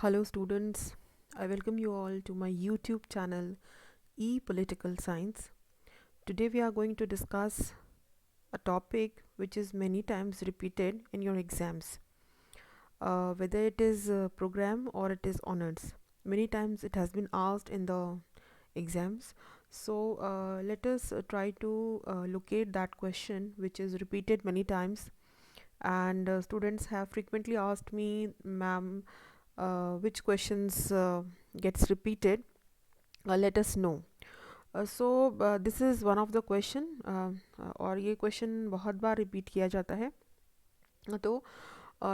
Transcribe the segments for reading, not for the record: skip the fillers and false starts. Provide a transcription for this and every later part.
Hello students, I welcome you all to my YouTube channel E-Political Science. Today we are going to discuss a topic which is many times repeated in your exams, whether it is a program or it is honors. Many times it has been asked in the exams. So let us try to locate that question which is repeated many times, and students have frequently asked me, ma'am, which questions gets repeated, let us know. So this is one of the question, और ये question बहुत बार repeat किया जाता है. तो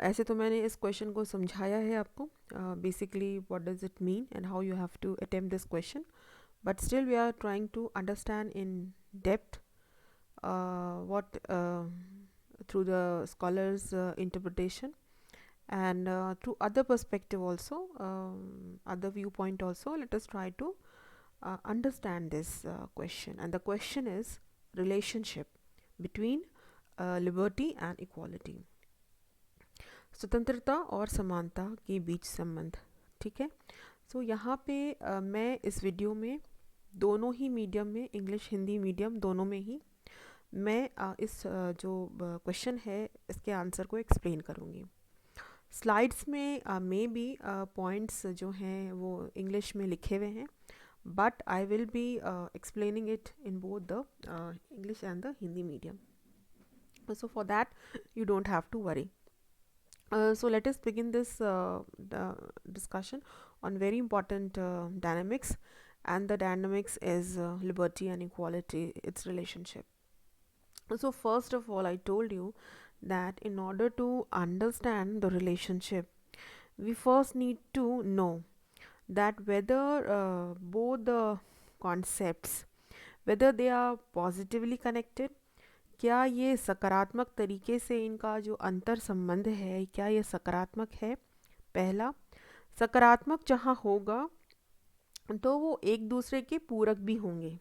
ऐसे तो मैंने इस क्वेश्चन को समझाया है आपको, basically what does it mean and how you have to attempt this question, but still we are trying to understand in depth what through the scholars interpretation, and through other perspective also, other viewpoint also. Let us try to understand this question, and the question is relationship between liberty and equality, स्वतंत्रता और समानता के बीच संबंध. ठीक है. सो यहाँ पे मैं इस वीडियो में दोनों ही मीडियम में, इंग्लिश हिंदी मीडियम दोनों में ही, मैं इस जो क्वेश्चन है इसके आंसर को एक्सप्लेन करूँगी. स्लाइड्स में मे बी पॉइंट्स जो हैं वो इंग्लिश में लिखे हुए हैं, but I will be explaining it in both the English and the Hindi medium. So for that you don't have to worry. So let us begin this discussion on very important dynamics, and the dynamics is liberty and equality, its relationship. So first of all, I told you that in order to understand the relationship, we first need to know that whether both the concepts, whether they are positively connected, क्या ये सकारात्मक तरीके से इनका जो अंतर संबंध है, क्या ये सकारात्मक है. पहला, सकारात्मक जहाँ होगा तो वो एक दूसरे के पूरक भी होंगे.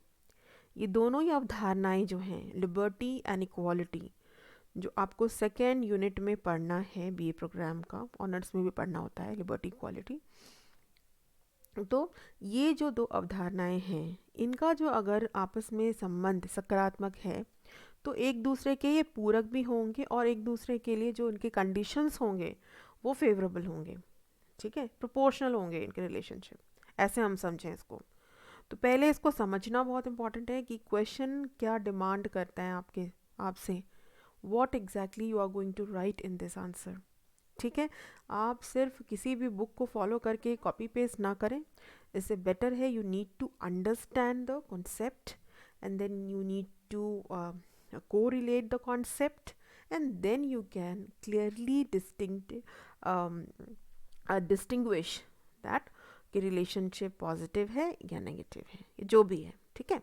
ये दोनों ही अवधारणाएं जो हैं, लिबर्टी एंड इक्वालिटी, जो आपको सेकेंड यूनिट में पढ़ना है बीए प्रोग्राम का, ऑनर्स में भी पढ़ना होता है लिबर्टी इक्वालिटी. तो ये जो दो अवधारणाएं हैं, इनका जो अगर आपस में संबंध सकारात्मक है तो एक दूसरे के ये पूरक भी होंगे, और एक दूसरे के लिए जो इनके कंडीशंस होंगे वो फेवरेबल होंगे. ठीक है, प्रोपोर्शनल होंगे इनके रिलेशनशिप, ऐसे हम समझें इसको. तो पहले इसको समझना बहुत इंपॉर्टेंट है कि क्वेश्चन क्या डिमांड करता है आपसे, what exactly you are going to write in this answer. ठीक है, आप सिर्फ किसी भी बुक को फॉलो करके कॉपी पेस्ट ना करें. इससे बेटर है you need to understand the concept, and then you need to correlate the concept, and then you can clearly distinguish that कि relationship positive है या negative है, जो भी है. ठीक है.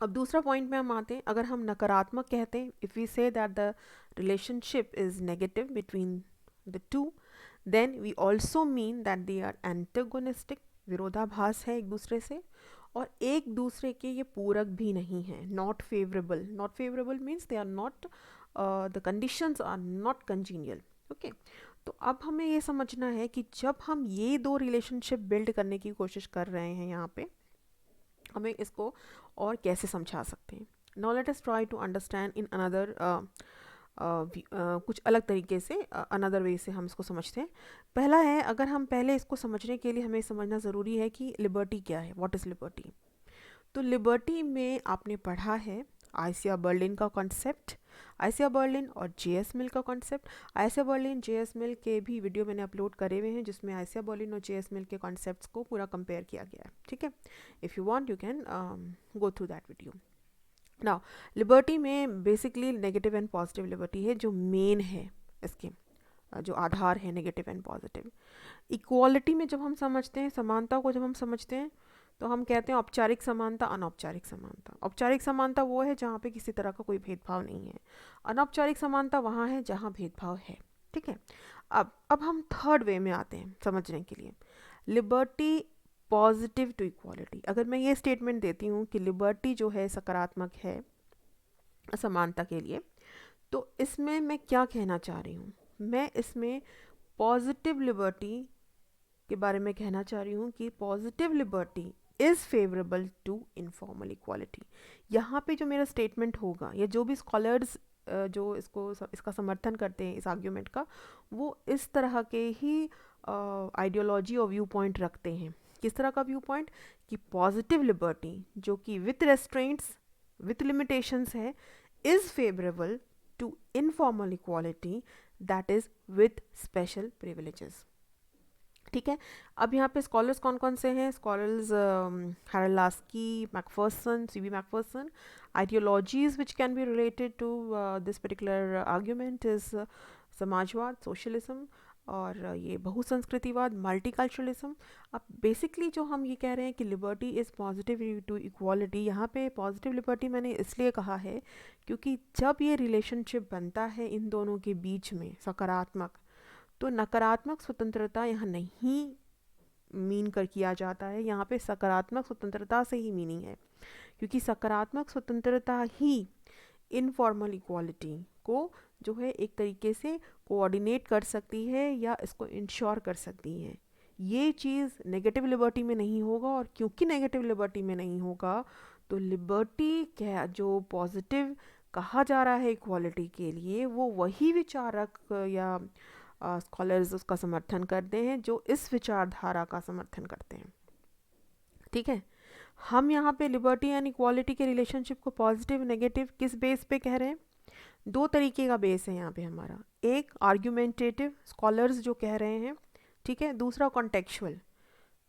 अब दूसरा पॉइंट में हम आते हैं. अगर हम नकारात्मक कहते हैं, if we say that the relationship is negative between the two, then we also mean that they are antagonistic, विरोधाभास है एक दूसरे से, और एक दूसरे के ये पूरक भी नहीं है, not favourable. Not favourable means they are not, the conditions are not congenial. Okay. तो अब हमें ये समझना है कि जब हम ये दो रिलेशनशिप बिल्ड करने की कोशिश कर रहे हैं यहाँ पे, हमें इसको और कैसे समझा सकते हैं. Now let us try to understand in another, कुछ अलग तरीके से, अनदर वे से हम इसको समझते हैं. पहला है, अगर हम पहले इसको समझने के लिए हमें समझना ज़रूरी है कि लिबर्टी क्या है, व्हाट इज़ लिबर्टी. तो लिबर्टी में आपने पढ़ा है आइसिया बर्लिन का कॉन्सेप्ट, आइसिया बर्लिन और जे.एस. मिल का concept. Isaiah Berlin, J S. Mill के भी वीडियो मैंने अपलोड करे हुए हैं, जिसमें आइसिया बर्लिन और जे.एस. मिल के कॉन्सेप्ट्स को पूरा कंपेयर किया गया है. ठीक है. If you want you can go through that video. Now liberty में basically negative and positive liberty है जो मेन है, इसके जो आधार है नेगेटिव एंड पॉजिटिव. इक्वालिटी में जब हम समझते हैं, समानता को जब हम समझते हैं, तो हम कहते हैं औपचारिक समानता, अनौपचारिक समानता. औपचारिक समानता वो है जहाँ पे किसी तरह का कोई भेदभाव नहीं है. अनौपचारिक समानता वहाँ है जहाँ भेदभाव है. ठीक है. अब हम थर्ड वे में आते हैं समझने के लिए. Liberty positive to equality. अगर मैं ये स्टेटमेंट देती हूँ कि लिबर्टी जो है सकारात्मक है समानता के लिए, तो इसमें मैं क्या कहना चाह रही हूँ. मैं इसमें पॉजिटिव लिबर्टी के बारे में कहना चाह रही हूँ कि positive liberty is favourable to informal equality. यहाँ पे जो मेरा स्टेटमेंट होगा या जो भी स्कॉलर्स जो इसका समर्थन करते हैं इस आर्ग्यूमेंट का, वो इस तरह के ही आइडियोलॉजी और व्यू पॉइंट रखते हैं। किस तरह का व्यू पॉइंट? कि पॉजिटिव लिबर्टी जो कि विथ रेस्ट्रेंट्स विथ लिमिटेशंस है is favourable to informal equality that is with special privileges. ठीक है, अब यहाँ पे स्कॉलर्स कौन कौन से हैं? Scholars Harold Laski, Macpherson, C B Macpherson. Ideologies which can be related to this particular argument is समाजवाद, सोशलिज्म, और ये बहुसंस्कृतिवाद, मल्टीकल्चरलिज्म। अब बेसिकली जो हम ये कह रहे हैं कि liberty is positive to equality, यहाँ पे पॉजिटिव लिबर्टी मैंने इसलिए कहा है क्योंकि जब ये रिलेशनशिप बनता है इन दोनों के बीच में सकारात्मक, तो नकारात्मक स्वतंत्रता यहाँ नहीं मीन कर किया जाता है, यहाँ पे सकारात्मक स्वतंत्रता से ही मीनिंग है, क्योंकि सकारात्मक स्वतंत्रता ही इनफॉर्मल इक्वालिटी को जो है एक तरीके से कोऑर्डिनेट कर सकती है या इसको इंश्योर कर सकती है। ये चीज़ नेगेटिव लिबर्टी में नहीं होगा, और क्योंकि नेगेटिव लिबर्टी में नहीं होगा तो लिबर्टी क्या जो पॉजिटिव कहा जा रहा है इक्वालिटी के लिए, वो वही विचारक या स्कॉलर्स उसका समर्थन करते हैं जो इस विचारधारा का समर्थन करते हैं। ठीक है, हम यहाँ पे लिबर्टी एंड इक्वालिटी के रिलेशनशिप को पॉजिटिव नेगेटिव किस बेस पे कह रहे हैं? दो तरीके का बेस है यहाँ पे हमारा। एक आर्ग्यूमेंटेटिव स्कॉलर्स जो कह रहे हैं, ठीक है, दूसरा कॉन्टेक्चुअल।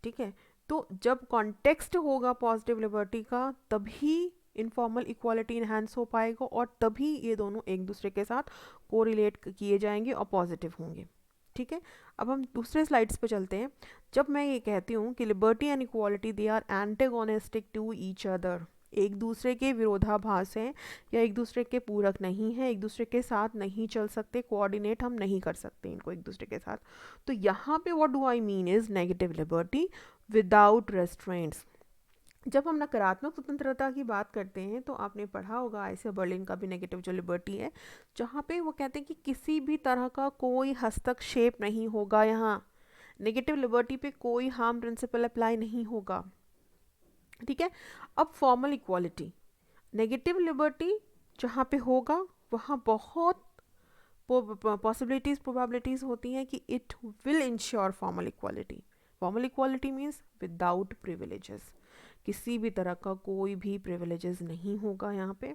ठीक है, तो जब कॉन्टेक्स्ट होगा पॉजिटिव लिबर्टी का तभी इनफॉर्मल इक्वालिटी इन्हांस हो पाएगा, और तभी ये दोनों एक दूसरे के साथ कोरिलेट किए जाएंगे और पॉजिटिव होंगे। ठीक है, अब हम दूसरे स्लाइड्स पे चलते हैं। जब मैं ये कहती हूँ कि liberty and equality they are antagonistic to each other, एक दूसरे के विरोधाभास हैं या एक दूसरे के पूरक नहीं है, एक दूसरे के साथ नहीं चल सकते, कोऑर्डिनेट हम नहीं कर सकते इनको एक दूसरे के साथ, तो यहाँ पे what do I mean is negative liberty without restraints. जब हम नकारात्मक स्वतंत्रता की बात करते हैं तो आपने पढ़ा होगा आइसिया बर्लिन का भी नेगेटिव जो लिबर्टी है, जहाँ पे वो कहते हैं कि किसी भी तरह का कोई हस्तक्षेप नहीं होगा, यहाँ नेगेटिव लिबर्टी पे कोई हार्म प्रिंसिपल अप्लाई नहीं होगा। ठीक है, अब फॉर्मल इक्वालिटी, नेगेटिव लिबर्टी जहाँ पे होगा वहाँ बहुत पॉसिबिलिटीज़ प्रोबेबिलिटीज़ होती हैं कि it will ensure formal equality. Formal equality means without privileges, किसी भी तरह का कोई भी प्रिविलेजेस नहीं होगा यहाँ पे,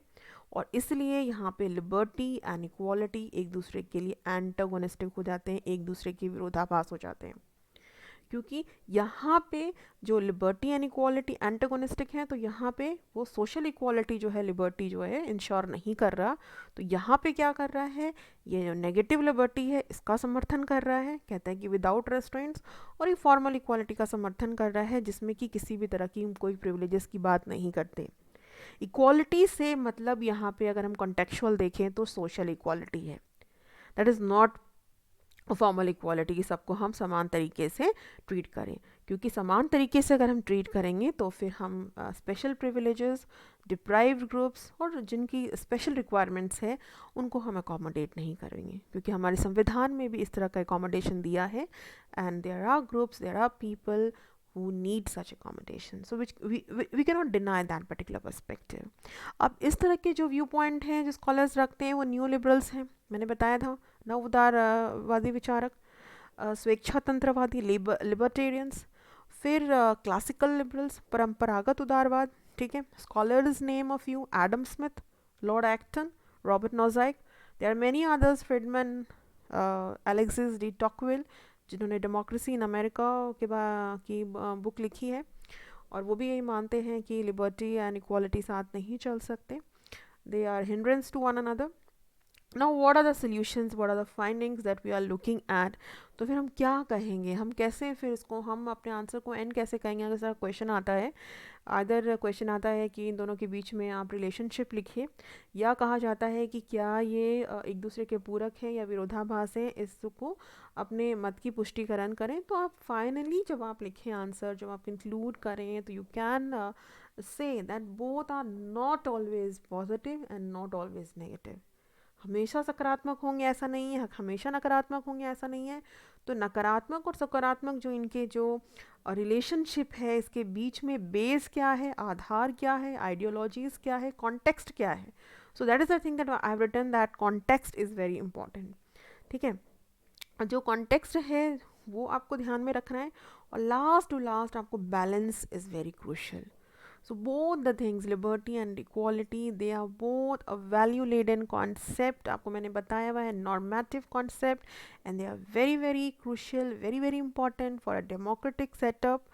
और इसलिए यहाँ पे लिबर्टी एंड इक्वालिटी एक दूसरे के लिए एंटागोनिस्टिक हो जाते हैं, एक दूसरे के विरोधाभास हो जाते हैं, क्योंकि यहाँ पे जो लिबर्टी एंड इक्वालिटी एंटागोनिस्टिक है, तो यहाँ पे वो सोशल इक्वालिटी जो है लिबर्टी जो है इंश्योर नहीं कर रहा, तो यहाँ पे क्या कर रहा है, ये जो नेगेटिव लिबर्टी है इसका समर्थन कर रहा है, कहता है कि विदाउट रेस्ट्रेंट्स, और ये फॉर्मल इक्वालिटी का समर्थन कर रहा है जिसमें कि किसी भी तरह की कोई प्रिविलेजेस की बात नहीं करते। इक्वालिटी से मतलब यहाँ पे अगर हम कॉन्टेक्चुअल देखें तो सोशल इक्वालिटी है, that is not formal equality की सबको हम समान तरीके से ट्रीट करें, क्योंकि समान तरीके से अगर हम ट्रीट करेंगे तो फिर हम स्पेशल प्रिविलेजेस, डिप्राइव्ड ग्रुप्स और जिनकी स्पेशल रिक्वायरमेंट्स है उनको हम अकोमोडेट नहीं करेंगे, क्योंकि हमारे संविधान में भी इस तरह का अकोमोडेशन दिया है, and there are groups, there are people who need such accommodation, so which we cannot deny that particular perspective. अब इस तरह के जो व्यू पॉइंट हैं जो स्कॉलर्स रखते हैं वो न्यू लिबरल्स हैं, मैंने बताया था, नव उदारवादी विचारक, स्वेच्छातंत्रवादी लिबर्टेरियंस, फिर क्लासिकल लिबरल्स, परंपरागत उदारवाद। ठीक है, scholars name of you Adam Smith, Lord Acton, Robert Nozick, there are many others, Friedman, Alexis de Tocqueville, जिन्होंने डेमोक्रेसी इन अमेरिका की बुक लिखी है, और वो भी यही मानते हैं कि लिबर्टी एंड इक्वालिटी साथ नहीं चल सकते, they are hindrance to one another. Now what are the solutions, what are the findings that we are looking at, तो फिर हम क्या कहेंगे, हम कैसे फिर इसको हम अपने आंसर को एंड कैसे कहेंगे? अगर सर क्वेश्चन आता है, अदर क्वेश्चन आता है कि इन दोनों के बीच में आप रिलेशनशिप लिखिए, या कहा जाता है कि क्या ये एक दूसरे के पूरक हैं या विरोधाभास हैं, इसको अपने मत की पुष्टिकरण करें, तो आप फाइनली जब आप लिखें आंसर, जब आप इंक्लूड करें, तो you can say that both are not always positive and not always negative. हमेशा सकारात्मक होंगे ऐसा नहीं है, हमेशा नकारात्मक होंगे ऐसा नहीं है, तो नकारात्मक और सकारात्मक जो इनके जो रिलेशनशिप है, इसके बीच में बेस क्या है, आधार क्या है, आइडियोलॉजीज क्या है, कॉन्टेक्स्ट क्या है. So that is the thing that I have written, that context is very important. ठीक है. जो कॉन्टेक्स्ट है वो आपको ध्यान में रखना है. और लास्ट टू लास्ट आपको balance is very crucial. So both the things, liberty and equality, they are both a value laden concept. आपको मैंने बताया हुआ है normative concept, and they are very very crucial, very very important for a democratic setup.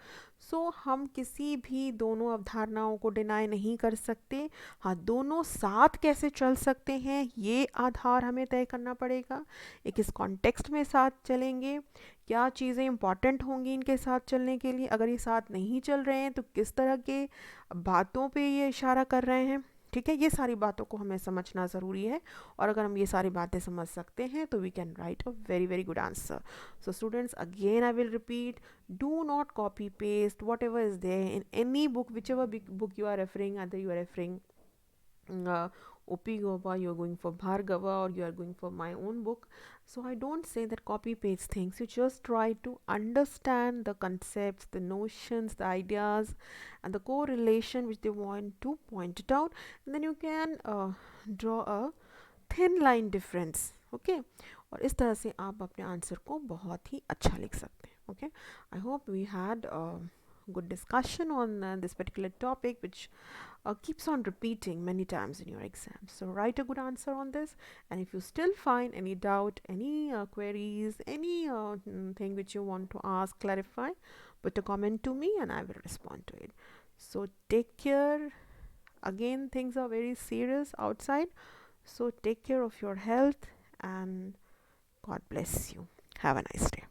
So हम किसी भी दोनों अवधारणाओं को डिनाई नहीं कर सकते. हाँ, दोनों साथ कैसे चल सकते हैं ये आधार हमें तय करना पड़ेगा. ये किस कॉन्टेक्स्ट में साथ चलेंगे, क्या चीज़ें इंपॉर्टेंट होंगी इनके साथ चलने के लिए, अगर ये साथ नहीं चल रहे हैं तो किस तरह के बातों पे ये इशारा कर रहे हैं. ठीक है, ये सारी बातों को हमें समझना ज़रूरी है. और अगर हम ये सारी बातें समझ सकते हैं तो we can write a very very good answer. So students, again I will repeat, do not copy paste whatever is there in any book, whichever book you are referring, other you are referring OP Gopa, you're going for Bhargava, or you are going for my own book. So I don't say that copy paste things. You just try to understand the concepts, the notions, the ideas, and the correlation which they want to point it out. And then you can draw a thin line difference. Okay. और इस तरह से आप अपने answer को बहुत ही अच्छा लिख सकते हैं. Okay. I hope we had a good discussion on this particular topic, which keeps on repeating many times in your exam. So write a good answer on this, and if you still find any doubt, any queries, any thing which you want to ask, clarify, put a comment to me and I will respond to it. So take care. Again, things are very serious outside, so take care of your health and God bless you. Have a nice day.